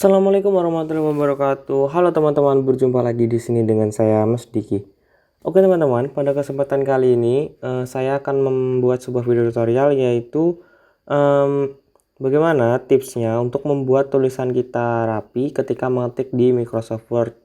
Assalamualaikum warahmatullahi wabarakatuh. Halo teman-teman, berjumpa lagi di sini dengan saya Mas Diki. Oke teman-teman, pada kesempatan kali ini saya akan membuat sebuah video tutorial yaitu bagaimana tipsnya untuk membuat tulisan kita rapi ketika mengetik di Microsoft Word.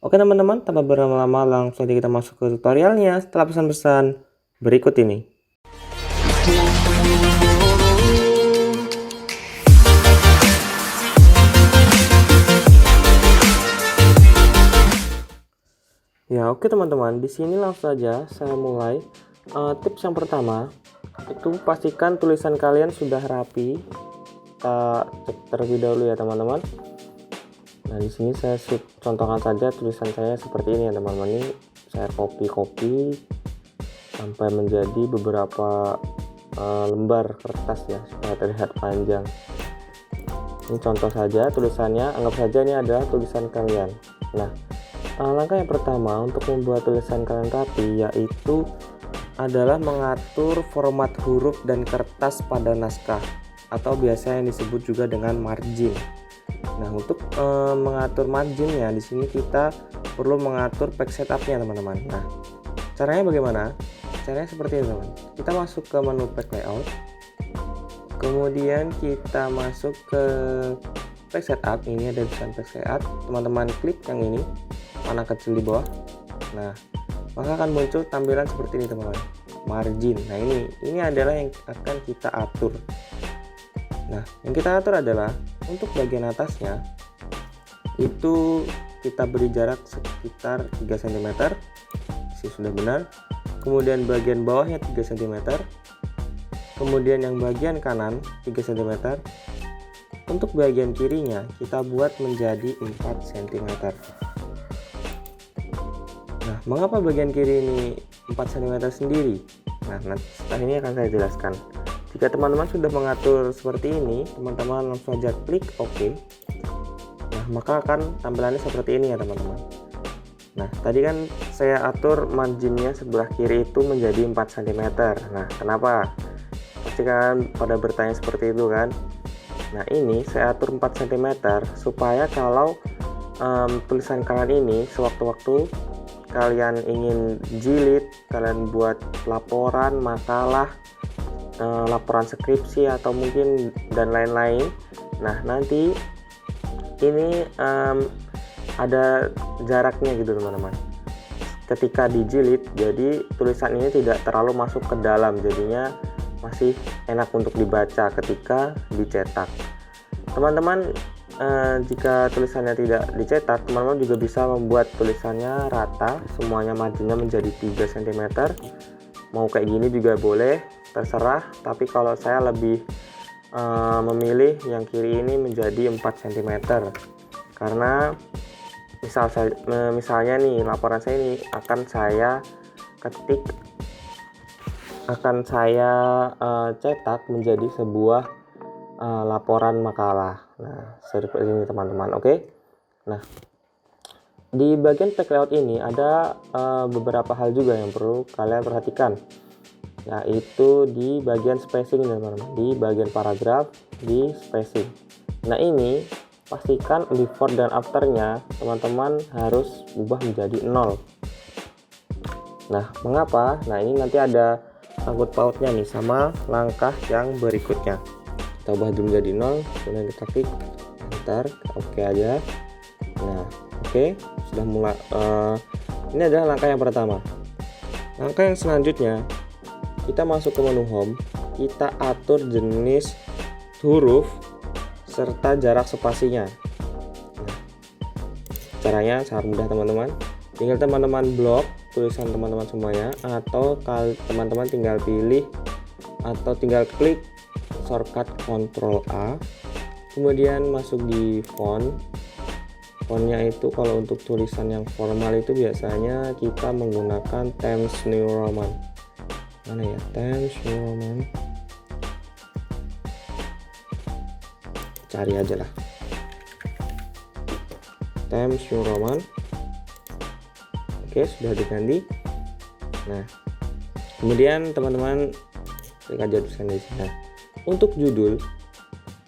Oke teman-teman, tanpa berlama-lama langsung saja kita masuk ke tutorialnya setelah pesan-pesan berikut ini. Ya, oke teman-teman, di sini langsung saja saya mulai. Tips yang pertama itu pastikan tulisan kalian sudah rapi. Kita cek terlebih dahulu ya teman-teman. Nah, di sini saya contohkan saja tulisan saya seperti ini ya teman-teman. Ini saya copy sampai menjadi beberapa lembar kertas ya supaya terlihat panjang. Ini contoh saja tulisannya, anggap saja ini adalah tulisan kalian. Nah, langkah yang pertama untuk membuat tulisan kalian rapi yaitu adalah mengatur format huruf dan kertas pada naskah atau biasa yang disebut juga dengan margin. Nah, untuk mengatur marginnya di sini kita perlu mengatur page setupnya teman-teman. Nah, caranya bagaimana? Caranya seperti ini teman. Kita masuk ke menu page layout, kemudian kita masuk ke page setup. Ini ada tulisan page layout. Teman-teman klik yang ini, panah kecil di bawah. Nah, maka akan muncul tampilan seperti ini teman-teman, margin. Nah, ini adalah yang akan kita atur. Nah, yang kita atur adalah untuk bagian atasnya itu kita beri jarak sekitar 3 cm. Ini sudah benar. Kemudian bagian bawahnya 3 cm. Kemudian yang bagian kanan 3 cm. Untuk bagian kirinya kita buat menjadi 4 cm. Nah, mengapa bagian kiri ini 4 cm sendiri? Nah, setelah ini akan saya jelaskan. Jika teman-teman sudah mengatur seperti ini, teman-teman langsung saja klik OK. Nah, maka akan tampilannya seperti ini ya teman-teman. Nah, tadi kan saya atur marginnya sebelah kiri itu menjadi 4 cm. Nah, kenapa? Pasti kan pada bertanya seperti itu kan. Nah, ini saya atur 4 cm supaya kalau tulisan kalian ini sewaktu-waktu kalian ingin jilid, kalian buat laporan, makalah, laporan skripsi atau mungkin dan lain-lain. Nah, nanti ini ada jaraknya gitu teman-teman. Ketika dijilid, jadi tulisan ini tidak terlalu masuk ke dalam, jadinya masih enak untuk dibaca ketika dicetak. Teman-teman, jika tulisannya tidak dicetak, teman-teman juga bisa membuat tulisannya rata, semuanya marginnya menjadi 3 cm. Mau kayak gini juga boleh, terserah, tapi kalau saya lebih memilih yang kiri ini menjadi 4 cm karena misalnya nih laporan saya ini akan saya ketik, akan saya cetak menjadi sebuah laporan makalah. Nah, seperti ini teman-teman. Oke. Nah, di bagian page layout ini ada beberapa hal juga yang perlu kalian perhatikan, yaitu di bagian spacing teman-teman, di bagian paragraf, di spacing. Nah, ini pastikan before dan afternya teman-teman harus ubah menjadi 0. Nah, mengapa? Nah, ini nanti ada sangkut pautnya nih sama langkah yang berikutnya. Kita ubah dulu menjadi 0, kemudian kita klik enter, oke aja. Nah, oke, sudah mulai. Ini adalah langkah yang pertama. Langkah yang selanjutnya, kita masuk ke menu home, kita atur jenis huruf serta jarak spasinya. Nah, caranya sangat mudah teman-teman. Tinggal teman-teman blok tulisan teman-teman semuanya, atau teman-teman tinggal pilih atau tinggal klik shortcut Ctrl A, kemudian masuk di fontnya itu kalau untuk tulisan yang formal itu biasanya kita menggunakan Times New Roman. Mana ya, Times New Roman, cari aja lah Times New Roman. Oke, sudah diganti. Nah, kemudian teman-teman klik aja tulisan di sini. Untuk judul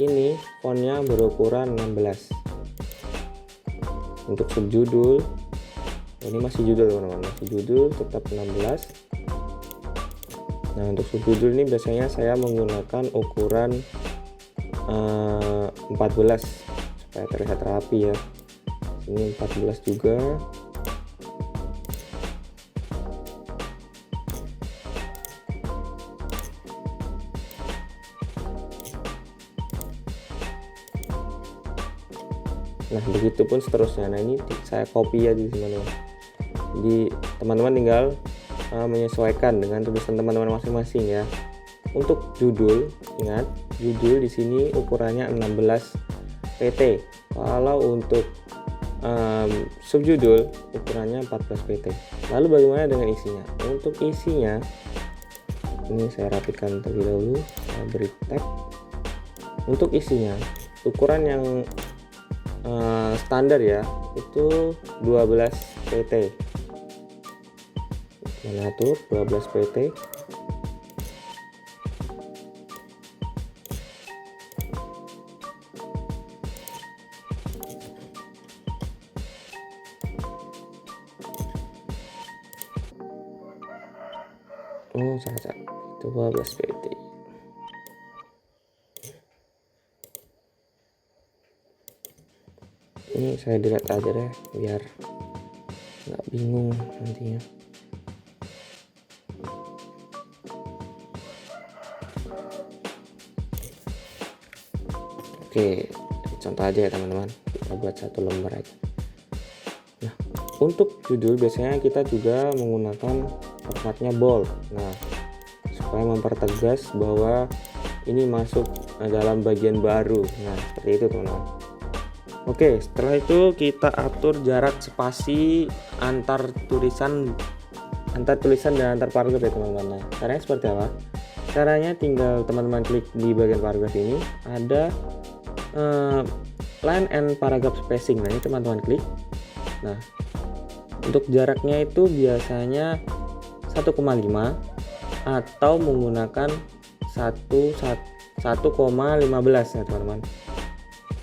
ini fontnya berukuran 16. untuk subjudul ini masih judul teman-teman, masih judul tetap 16. Nah untuk subjudul ini biasanya saya menggunakan ukuran 14 supaya terlihat rapi ya. Ini 14 juga. Nah begitupun seterusnya. Nah ini saya copy ya di teman-teman. Jadi teman-teman tinggal menyesuaikan dengan tulisan teman-teman masing-masing ya. Untuk judul, ingat judul di sini ukurannya 16 pt. Kalau untuk subjudul ukurannya 14 pt. Lalu bagaimana dengan isinya? Untuk isinya ini saya rapikan terlebih dahulu, saya beri tag. Untuk isinya ukuran yang standar ya itu 12 pt. Mengatur 12 pt. Salah itu 12 pt. Ini saya delete aja deh biar nggak bingung nantinya. Oke, contoh aja ya teman-teman, kita buat satu lembar aja. Nah untuk judul biasanya kita juga menggunakan formatnya bold. Nah supaya mempertegas bahwa ini masuk dalam bagian baru. Nah seperti itu teman-teman. Oke, setelah itu kita atur jarak spasi antar tulisan dan antar paragraf ya teman-teman. Nah, caranya seperti apa? Caranya tinggal teman-teman klik di bagian paragraf ini ada line and paragraph spacing. Nah, ini teman-teman klik. Nah, untuk jaraknya itu biasanya 1,5 atau menggunakan 1,15 ya teman-teman.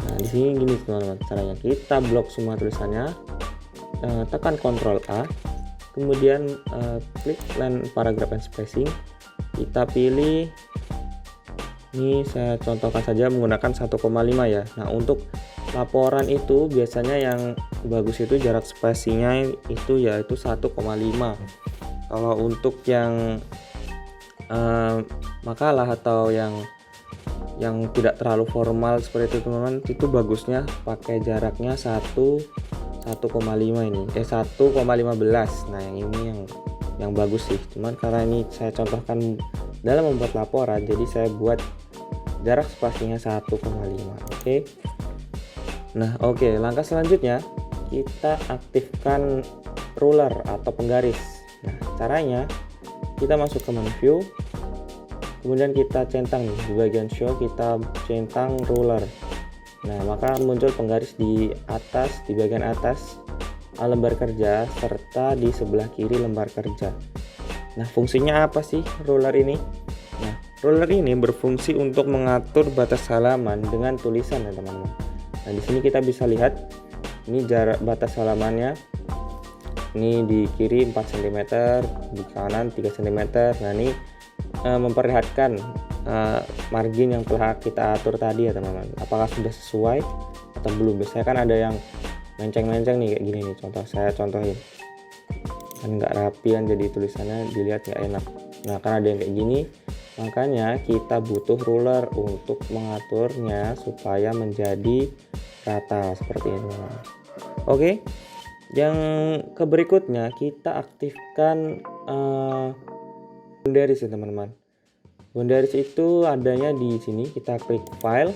Nah di sini gini teman-teman caranya, kita blok semua tulisannya, tekan Ctrl A, kemudian klik line paragraph and spacing, kita pilih ini, saya contohkan saja menggunakan 1,5 ya. Nah untuk laporan itu biasanya yang bagus itu jarak spasinya itu yaitu 1,5. Kalau untuk yang makalah atau yang tidak terlalu formal seperti itu teman-teman, itu bagusnya pakai jaraknya 1,5 ini 1,15. Nah yang ini yang bagus sih, cuman karena ini saya contohkan dalam membuat laporan jadi saya buat jarak spasinya 1,5. Oke. Nah oke, langkah selanjutnya kita aktifkan ruler atau penggaris. Nah caranya kita masuk ke menu view, kemudian kita centang nih di bagian show, kita centang ruler. Nah maka muncul penggaris di atas, di bagian atas lembar kerja serta di sebelah kiri lembar kerja. Nah fungsinya apa sih ruler ini? Nah ruler ini berfungsi untuk mengatur batas halaman dengan tulisan ya teman-teman. Nah di sini kita bisa lihat ini jarak batas halamannya. Ini di kiri 4 cm, di kanan 3 cm. Nah ini memperlihatkan margin yang telah kita atur tadi ya teman-teman, apakah sudah sesuai atau belum. Biasanya kan ada yang menceng-menceng nih kayak gini nih, saya contohin kan nggak rapi kan, jadi tulisannya dilihat nggak enak. Nah kan ada yang kayak gini, makanya kita butuh ruler untuk mengaturnya supaya menjadi rata seperti ini teman-teman. Oke, yang berikutnya kita aktifkan boundaries ya teman-teman. Boundaries itu adanya di sini, kita klik file,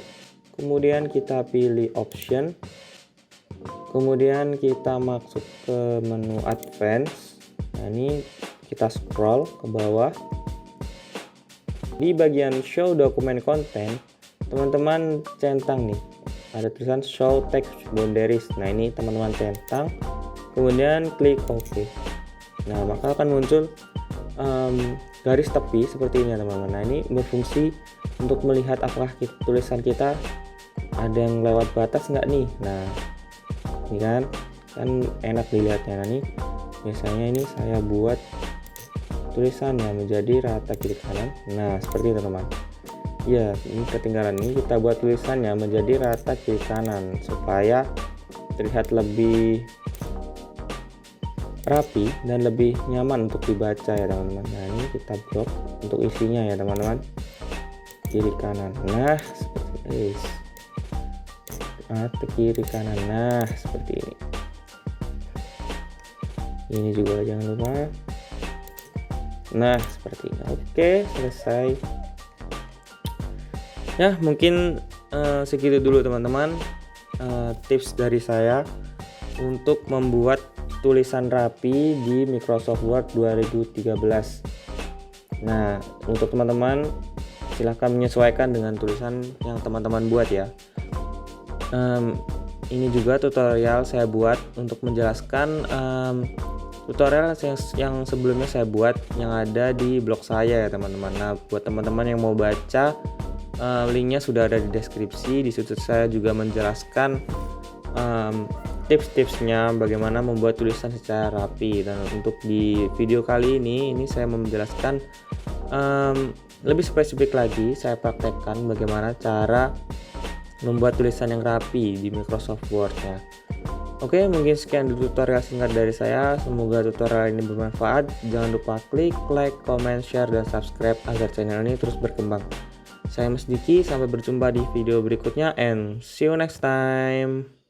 kemudian kita pilih option, kemudian kita masuk ke menu advance. Nah ini kita scroll ke bawah, di bagian show document content teman-teman centang nih ada tulisan show text boundaries. Nah ini teman-teman centang, kemudian klik OK. Nah maka akan muncul garis tepi seperti ini teman-teman. Nah ini berfungsi untuk melihat apakah tulisan kita ada yang lewat batas nggak nih. Nah ini kan kan enak dilihatnya. Nah, nih biasanya ini saya buat tulisannya menjadi rata kiri kanan. Nah, seperti itu teman. Ya, ini ketinggalan, ini kita buat tulisannya menjadi rata kiri kanan supaya terlihat lebih rapi dan lebih nyaman untuk dibaca ya teman-teman. Nah, ini kita blok untuk isinya ya teman-teman, kiri kanan. Nah, seperti ini. Kiri kanan. Nah, seperti ini. Ini juga jangan lupa. Nah, seperti ini. Oke, selesai. Ya, mungkin segitu dulu teman-teman, tips dari saya untuk membuat tulisan rapi di Microsoft Word 2013. Nah, untuk teman-teman silahkan menyesuaikan dengan tulisan yang teman-teman buat ya. Ini juga tutorial saya buat untuk menjelaskan tutorial yang sebelumnya saya buat yang ada di blog saya ya teman-teman. Nah, buat teman-teman yang mau baca, linknya sudah ada di deskripsi. Di situ saya juga menjelaskan tips-tipsnya bagaimana membuat tulisan secara rapi. Dan untuk di video kali ini saya menjelaskan lebih spesifik lagi, saya praktekkan bagaimana cara membuat tulisan yang rapi di Microsoft Word ya. Oke, mungkin sekian tutorial singkat dari saya. Semoga tutorial ini bermanfaat. Jangan lupa klik like, comment, share, dan subscribe agar channel ini terus berkembang. Saya Mas Diki, sampai berjumpa di video berikutnya and see you next time.